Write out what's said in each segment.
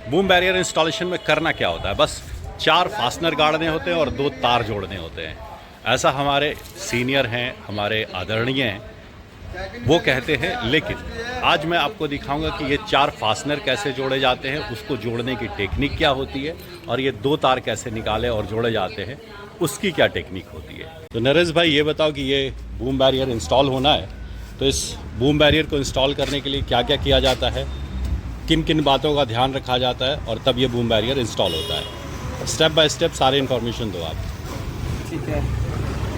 Boom barrier installation में करना क्या होता है, बस 4 फास्टनर गाड़ने होते हैं और 2 तार जोड़ने होते हैं। ऐसा हमारे सीनियर हैं, हमारे आदरणीय हैं, वो कहते हैं। लेकिन आज मैं आपको दिखाऊंगा कि ये 4 फास्टनर कैसे जोड़े जाते हैं, उसको जोड़ने की टेक्निक क्या होती है, और ये 2 तार कैसे निकाले और जोड़े जाते हैं, उसकी क्या टेक्निक होती है। तो नरेश भाई ये बताओ कि ये बूम बैरियर इंस्टॉल होना है, तो इस बूम बैरियर को इंस्टॉल करने के लिए क्या क्या किया जाता है, किन किन बातों का ध्यान रखा जाता है, और तब ये बूम बैरियर इंस्टॉल होता है। स्टेप बाय स्टेप सारे इन्फॉर्मेशन दो आप। ठीक है,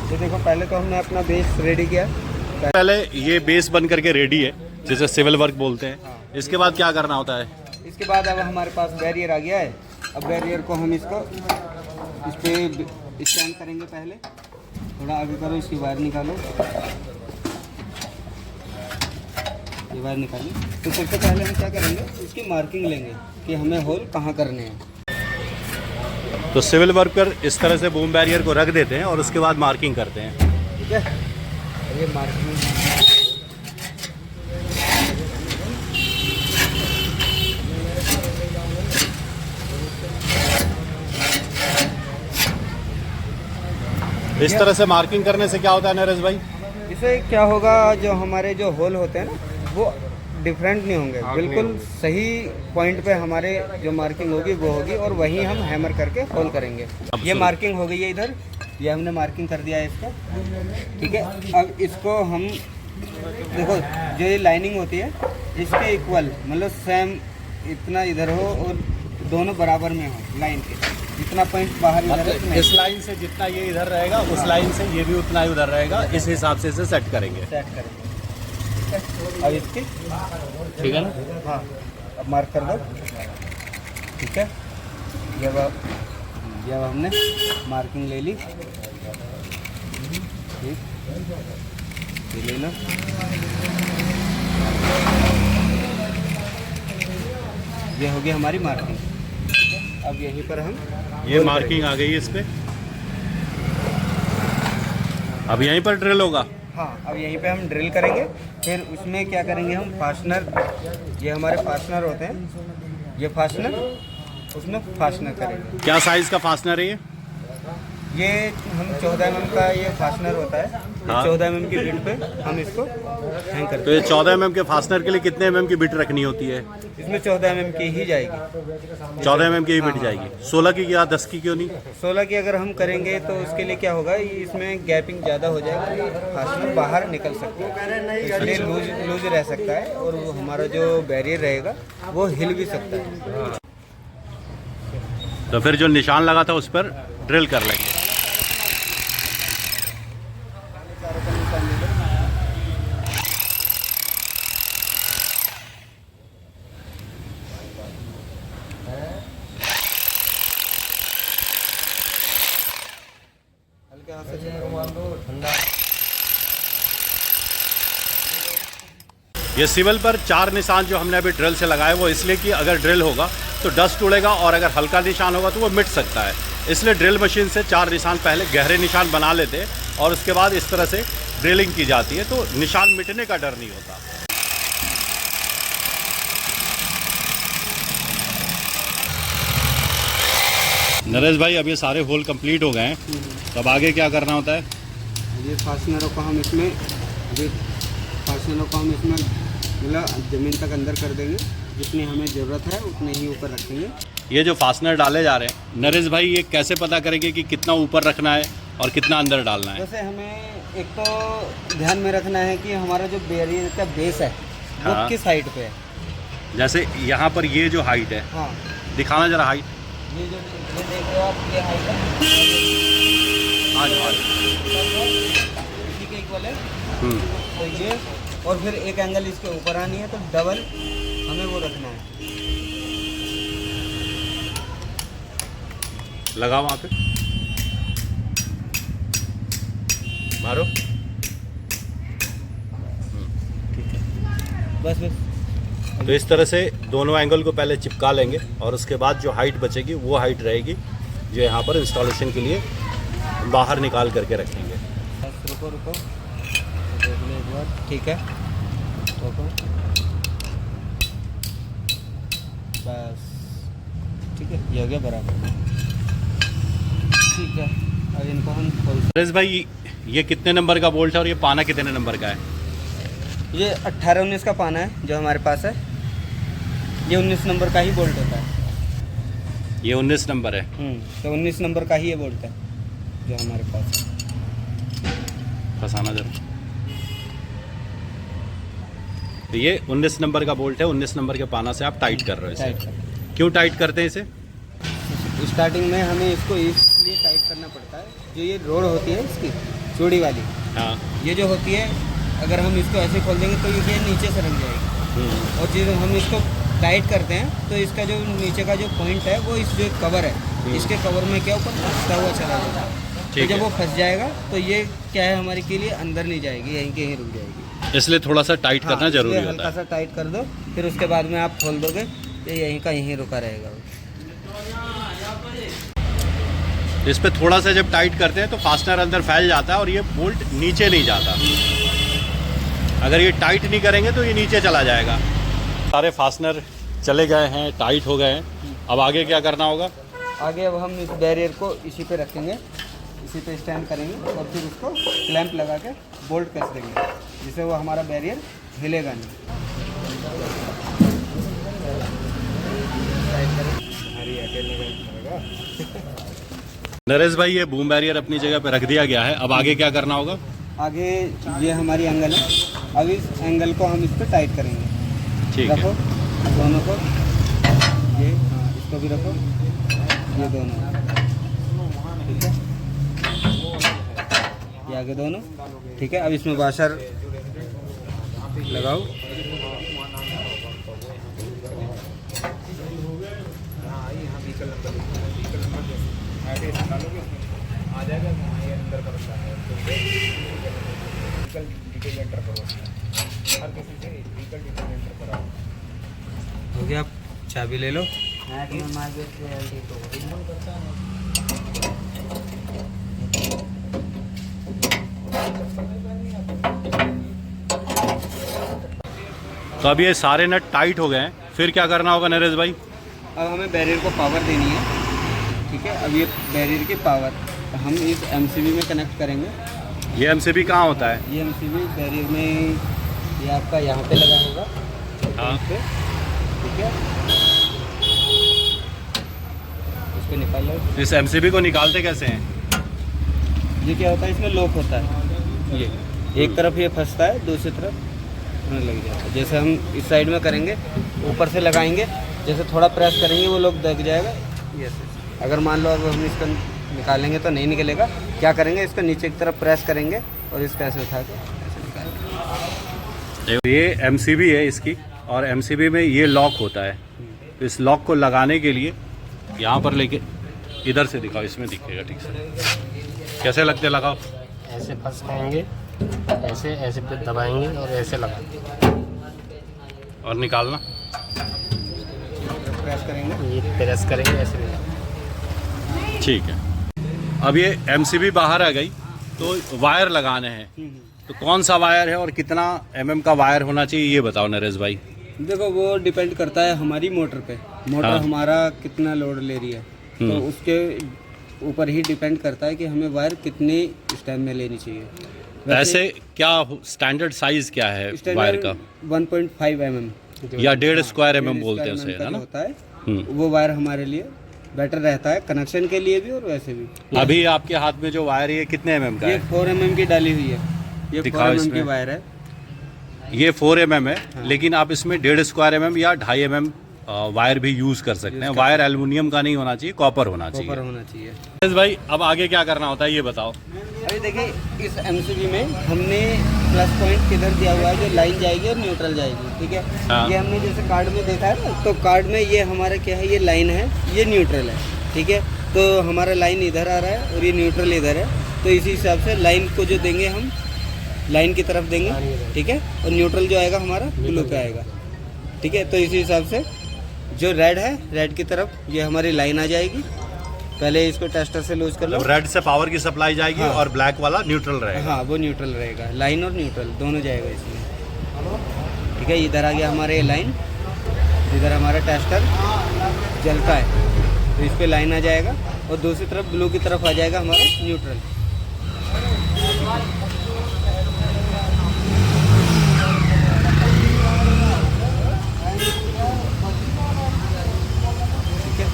तो देखो पहले तो हमने अपना बेस रेडी किया। पहले ये बेस बन करके रेडी है, जिसे सिविल वर्क बोलते हैं। इसके बाद क्या करना होता है? इसके बाद अब हमारे पास बैरियर आ गया है। अब बैरियर को हम इसको इस पे स्टैंड करेंगे। पहले थोड़ा आगे करो, इसकी वायर निकालो, ये वायर निकालें। तो सबसे पहले हम क्या करेंगे, इसकी मार्किंग लेंगे कि हमें होल कहाँ करने हैं। तो सिविल वर्कर इस तरह से बूम बैरियर को रख देते हैं और उसके बाद मार्किंग करते हैं। ठीक है, ये मार्किंग इस तरह से मार्किंग करने से क्या होता है नरेश भाई? इससे क्या होगा, जो हमारे जो होल होते हैं ना, वो डिफरेंट नहीं होंगे, बिल्कुल सही पॉइंट पे हमारे जो मार्किंग होगी वो होगी, और वहीं हम हैमर करके होल करेंगे। ये मार्किंग हो गई है इधर, ये हमने मार्किंग कर दिया है इसका। ठीक है, अब इसको हम देखो, जो ये लाइनिंग होती है इसके इक्वल, मतलब सेम इतना इधर हो और दोनों बराबर में हो लाइन के। जितना पॉइंट बाहर इधर है, इस लाइन से जितना ये इधर रहेगा, उस लाइन से ये भी उतना ही उधर रहेगा। इस हिसाब से इसे सेट करेंगे। सेट करेंगे। अब इसकी ठीक है ना? हाँ, अब मार्क कर दो। ठीक है, जब हमने मार्किंग ले ली, ठीक, ये ले लो। ये होगी हमारी मार्किंग। अब यहीं पर हम ये मार्किंग आ गई इस पे। अब यहीं पर ड्रिल होगा। हाँ, अब यहीं पे हम ड्रिल करेंगे। फिर उसमें क्या करेंगे हम, फास्टनर, ये हमारे फास्टनर होते हैं, ये फास्टनर, उसमें फास्टनर करेंगे। क्या साइज का फास्टनर है ये हम 14 mm का ये फास्टनर होता है। हाँ। 14 mm की बिट पे हम इसको हैंग करते तो ये 14 mm के फास्टनर के लिए कितने mm की बिट रखनी होती है? हैं। इसमें 14 mm की ही जाएगी। 14 mm की ही बिट जाएगी। 16 की या 10 की क्यों नहीं? 16 की अगर हम करेंगे तो उसके लिए क्या होगा, ये इसमें गैपिंग ज़्यादा हो जाएगा, फास्टनर बाहर निकल सकता है, इसलिए लूज रह सकता है, और वो हमारा जो बैरियर रहेगा वो हिल भी सकता है। तो फिर जो निशान लगा था उस पर ड्रिल कर लेंगे। ये सिविल पर 4 निशान जो हमने अभी ड्रिल से लगाए, वो इसलिए कि अगर ड्रिल होगा तो डस्ट उड़ेगा, और अगर हल्का निशान होगा तो वो मिट सकता है। इसलिए ड्रिल मशीन से 4 निशान पहले गहरे निशान बना लेते हैं, और उसके बाद इस तरह से ड्रिलिंग की जाती है, तो निशान मिटने का डर नहीं होता। नरेश भाई, अब ये सारे होल कंप्लीट हो गए हैं, तब आगे क्या करना होता है? ये फास्टनरों को हम इसमें मतलब ज़मीन तक अंदर कर देंगे। जितनी हमें ज़रूरत है उतने ही ऊपर रखेंगे। ये जो फास्टनर डाले जा रहे हैं नरेश भाई, ये कैसे पता करेंगे कि कितना ऊपर रखना है और कितना अंदर डालना है? जैसे हमें एक तो ध्यान में रखना है कि हमारा जो बैरियर का बेस है वो हाँ। किस हाइट पे है। जैसे यहाँ पर ये जो हाइट है, हाँ, दिखाना जरा हाइट। ये देख रहे हो आप, ये हाइट है, आज इसी के इक्वल है। तो ये, और फिर एक एंगल इसके ऊपर आनी है, तो डबल हमें वो रखना है। लगा वहाँ पे, मारो। ठीक है, बस। तो इस तरह से दोनों एंगल को पहले चिपका लेंगे, और उसके बाद जो हाइट बचेगी वो हाइट रहेगी जो यहाँ पर इंस्टॉलेशन के लिए बाहर निकाल करके रखेंगे। रुको देख लो एक बार। ठीक है, रुको, बस ठीक है, ये हो गया बराबर। ठीक है, अब इनको हम खोल। नरेश भाई ये कितने नंबर का बोल्ट है और ये पाना कितने नंबर का है? ये 18-19 का पाना है जो हमारे पास है। ये 19 नंबर का ही बोल्ट होता है। ये 19 नंबर है। तो 19 नंबर का ही ये बोल्ट है जो हमारे पास है। फंसाना जरूर। तो ये 19 नंबर का बोल्ट है, 19 नंबर के पाना से आप टाइट कर रहे हो टाइट इसे। क्यों टाइट करते हैं इसे? स्टार्टिंग में हमें इसको इसलिए टाइट करना पड़ता है, जो ये रोड होती है इसकी चौड़ी वाली, हाँ। ये जो होती है, अगर हम इसको ऐसे खोल देंगे तो ये नीचे से रख जाएगी। और जब हम इसको टाइट करते हैं तो इसका जो नीचे का जो पॉइंट है वो इस जो कवर है, इसके कवर में क्या ऊपर फंसता हुआ चला जाता है। तो जब वो फंस जाएगा तो ये क्या है, हमारे के लिए अंदर नहीं जाएगी, यहीं के यहीं रुक जाएगी। इसलिए थोड़ा सा टाइट करना जरूरी होता है। हल्का सा टाइट कर दो, फिर उसके बाद में आप खोल दोगे तो यहीं का यहीं रुका रहेगा। इस पे थोड़ा सा जब टाइट करते हैं तो फास्टनर अंदर फैल जाता है और ये बोल्ट नीचे नहीं जाता। अगर ये टाइट नहीं करेंगे तो ये नीचे चला जाएगा। सारे फास्टनर चले गए हैं, टाइट हो गए हैं। अब आगे क्या करना होगा? आगे अब हम इस बैरियर को इसी पे रखेंगे, इसी पे स्टैंड करेंगे और फिर उसको क्लैंप लगा के बोल्ट कस देंगे, जिससे वो हमारा बैरियर हिलेगा नहीं। नरेश भाई ये बूम बैरियर अपनी जगह पे रख दिया गया है। अब आगे क्या करना होगा? आगे ये हमारी एंगल है, अब इस एंगल को हम इस पर टाइट करेंगे। ठीक रखो है। दोनों को, ये हाँ इसको भी रखो, ये दोनों, ठीक है, ये आगे दोनों, ठीक है। अब इसमें वाशर लगाओ। आ जाएगा ये अंदर का बंदा है तो व्हीकल डिटेल एंटर करो, हर किसी से व्हीकल डिटेल एंटर कराओ। हो गया, चाबी ले लो। तो अब ये सारे नट टाइट हो गए हैं, फिर क्या करना होगा नरेश भाई? अब हमें बैरियर को पावर देनी है, ठीक है। अब ये बैरियर की पावर हम इस एमसीबी में कनेक्ट करेंगे। ये एमसीबी कहाँ होता है? ये एमसीबी बैरियर में ये आपका यहाँ पे लगा होगा, हाँ। पे, ठीक है। इसको निकाल लो। इस एमसीबी को निकालते कैसे हैं? ये क्या होता है, इसमें लॉक होता है। ये एक तरफ ये फंसता है, दूसरी तरफ लग जाता है। जैसे हम इस साइड में करेंगे, ऊपर से लगाएंगे, जैसे थोड़ा प्रेस करेंगे वो लोग दब जाएगा। ये अगर मान लो अब हम इसको निकालेंगे तो नहीं निकलेगा। क्या करेंगे, इसको नीचे की तरफ प्रेस करेंगे और इसको ऐसे उठा के ऐसे निकालेंगे। ये एमसीबी है इसकी, और एमसीबी में ये लॉक होता है। इस लॉक को लगाने के लिए यहाँ पर लेके इधर से दिखाओ, इसमें दिखेगा ठीक से। कैसे लगते लगाओ? ऐसे फंस खाएंगे, ऐसे ऐसे पे दबाएंगे और ऐसे लगाएंगे और निकालना। प्रेस करेंगे, ये प्रेस करेंगे ऐसे निकाल। ठीक है। अब ये एमसीबी बाहर आ गई तो वायर लगाने हैं, तो कौन सा वायर है और कितना एमएम का वायर होना चाहिए ये बताओ नरेश भाई। देखो वो डिपेंड करता है हमारी मोटर पे, मोटर हाँ। हमारा कितना लोड ले रही है, तो उसके ऊपर ही डिपेंड करता है कि हमें वायर कितनी स्टेम में लेनी चाहिए। वैसे क्या स्टैंडर्ड साइज क्या है वायर का? 1.5 mm या 1.5 स्क्वायर एमएम बोलते हैं उसे, है ना? होता है वो वायर हमारे लिए बेटर रहता है, कनेक्शन के लिए भी और वैसे भी। अभी आपके हाथ में जो वायर है ये कितने एमएम का ये है? 4 mm की डाली हुई है, ये 4 दिखाओ mm की इसमें। वायर है। ये 4 mm है, लेकिन आप इसमें 1.5 स्क्वायर mm या 2.5 mm वायर भी यूज कर सकते हैं। वायर एल्युमिनियम का नहीं होना चाहिए, कॉपर होना चाहिए। कॉपर होना चाहिए। नरेश भाई अब आगे क्या करना होता है ये बताओ। अभी देखिए इस एमसीबी में हमने प्लस पॉइंट किधर दिया हुआ है, जो लाइन जाएगी और न्यूट्रल जाएगी, ठीक है। हाँ। ये हमने जैसे कार्ड में देखा है ना, तो कार्ड में ये हमारा क्या है, ये लाइन है, ये न्यूट्रल है, ठीक है। तो हमारा लाइन इधर आ रहा है और ये न्यूट्रल इधर है, तो इसी हिसाब से लाइन को जो देंगे हम लाइन की तरफ देंगे, ठीक है। और न्यूट्रल जो आएगा हमारा ब्लू पे आएगा, ठीक है। तो इसी हिसाब से जो रेड है, रेड की तरफ ये हमारी लाइन आ जाएगी। पहले इसको टेस्टर से लूज कर लो। रेड से पावर की सप्लाई जाएगी, हाँ। और ब्लैक वाला न्यूट्रल रहेगा। हाँ वो न्यूट्रल रहेगा, लाइन और न्यूट्रल दोनों जाएगा इसमें, ठीक है। इधर आ गया हमारा ये लाइन, इधर हमारा टेस्टर जलता है, तो इस पे लाइन आ जाएगा और दूसरी तरफ ब्लू की तरफ आ जाएगा हमारा न्यूट्रल। ठीक है,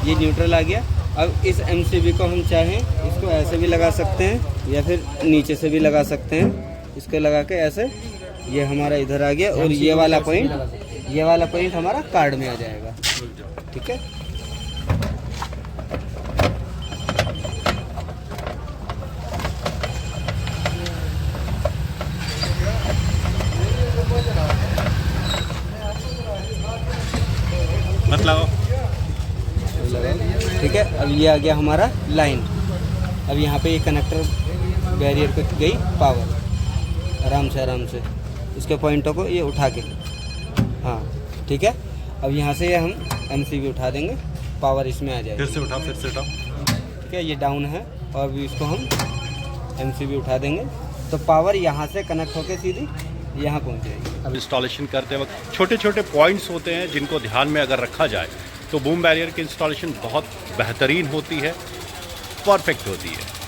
ये न्यूट्रल आ गया। अब इस MCB को हम चाहें इसको ऐसे भी लगा सकते हैं या फिर नीचे से भी लगा सकते हैं। इसको लगा के ऐसे ये हमारा इधर आ गया और ये वाला पॉइंट हमारा कार्ड में आ जाएगा। ठीक है, मतलब ठीक है। अब ये आ गया हमारा लाइन। अब यहाँ पे ये कनेक्टर बैरियर पे गई पावर आराम से इसके पॉइंटों को ये उठा के, हाँ ठीक है। अब यहाँ से ये हम MCB उठा देंगे, पावर इसमें आ जाएगी। फिर से उठा। ठीक है, ये डाउन है और अभी इसको हम MCB उठा देंगे तो पावर यहाँ से कनेक्ट होकर सीधी यहाँ पहुँच जाएगी। अब इंस्टॉलेशन करते वक्त छोटे छोटे पॉइंट्स होते हैं जिनको ध्यान में अगर रखा जाए तो बूम बैरियर की इंस्टॉलेशन बहुत बेहतरीन होती है, परफेक्ट होती है।